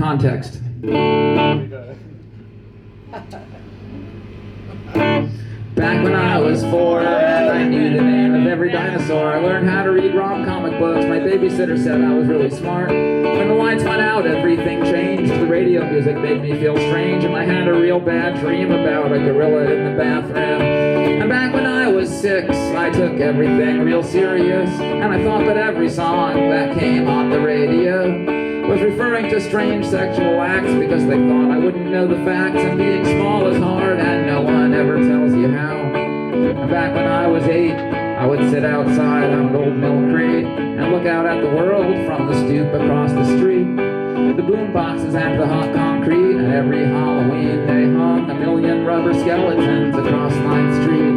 context. Back when I was 4 and I knew the name of every dinosaur, I learned how to read comic books. My babysitter said I was really smart. When the lights went out, everything changed. The radio music made me feel strange, and I had a real bad dream about a gorilla in the bathroom. And back when I was 6, I took everything real serious, and I thought that every song that came on the radio was referring to strange sexual acts because they thought I wouldn't know the facts, and being small is hard and no one ever tells you how. And back when I was 8, I would sit outside on an old milk crate and look out at the world from the stoop across the street. The boom boxes and the hot concrete, and every Halloween they hung a million rubber skeletons across 9th Street.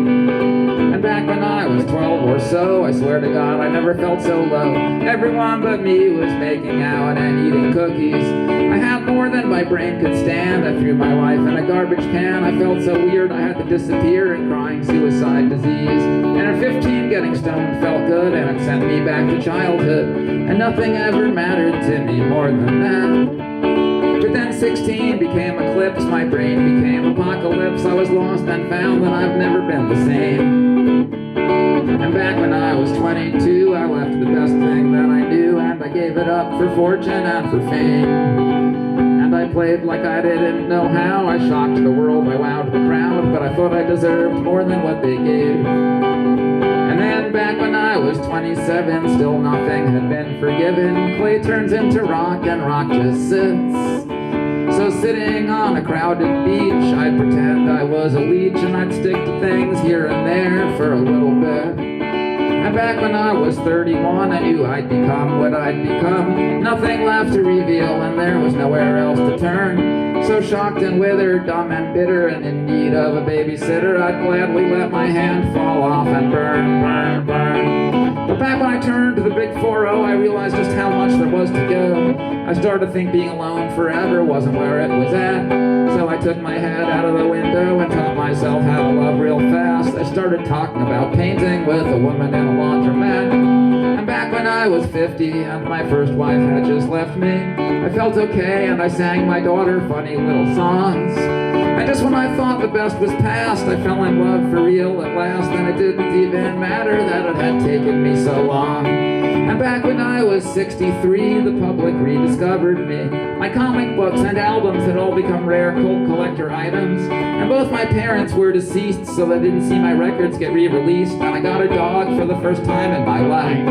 And back when I was 12 or so, I swear to God I never felt so low. Everyone but me was making out and eating cookies. I had more than my brain could stand. I threw my life in a garbage can. I felt so weird I had to disappear in crying suicide disease. And at 15 getting stoned felt good, and it sent me back to childhood. And nothing ever mattered to me more than that. But then 16 became eclipse, my brain became apocalypse. I was lost and found, and I've never been the same. And back when I was 22, I left the best thing that I knew, and I gave it up for fortune and for fame. And I played like I didn't know how. I shocked the world, I wowed the crowd, but I thought I deserved more than what they gave. And then back when I was 27, still nothing had been forgiven. Clay turns into rock and rock just sits. So sitting on a crowded beach, I'd pretend I was a leech, and I'd stick to things here and there for a little bit. And back when I was 31, I knew I'd become what I'd become. Nothing left to reveal, and there was nowhere else to turn. So shocked and withered, dumb and bitter, and in need of a babysitter, I'd gladly let my hand fall off and burn, burn, burn. But back when I turned to the big 4-0, I realized just how much there was to go. I started to think being alone forever wasn't where it was at. So I took my head out of the window and taught myself how to love real fast. I started talking about painting with a woman in a laundromat. And back when I was 50 and my first wife had just left me, I felt okay and I sang my daughter funny little songs. And just when I thought the best was past, I fell in love for real at last, and it didn't even matter that it had taken me so long. And back when I was 63, the public rediscovered me. My comic books and albums had all become rare cult collector items. And both my parents were deceased, so they didn't see my records get re-released. And I got a dog for the first time in my life.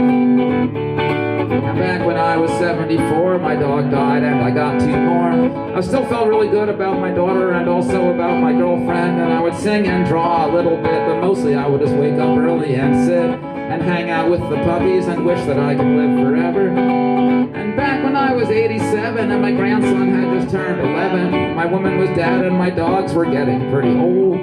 And back when I was 74, my dog died and I got 2 more. I still felt really good about my daughter and also about my girlfriend. And I would sing and draw a little bit, but mostly I would just wake up early and sit and hang out with the puppies and wish that I could live forever. And back when I was 87 and my grandson had just turned 11, my woman was dead and my dogs were getting pretty old.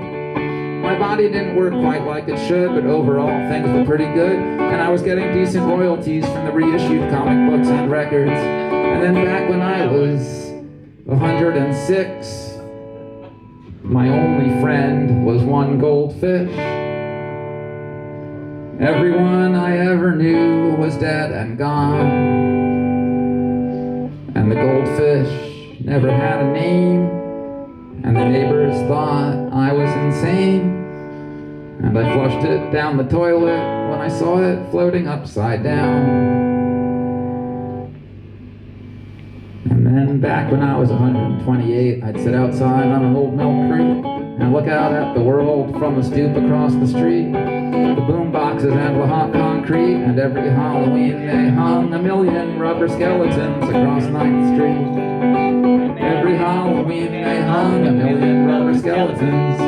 My body didn't work quite like it should, but overall things were pretty good, and I was getting decent royalties from the reissued comic books and records. And then back when I was 106, my only friend was one goldfish. Everyone I ever knew was dead and gone, and the goldfish never had a name, and the neighbors thought I was insane. And I flushed it down the toilet when I saw it floating upside down. And then back when I was 128, I'd sit outside on an old milk crate and look out at the world from the stoop across the street. The boom boxes and the hot concrete, and every Halloween they hung a million rubber skeletons across 9th Street. Every Halloween they hung a million rubber skeletons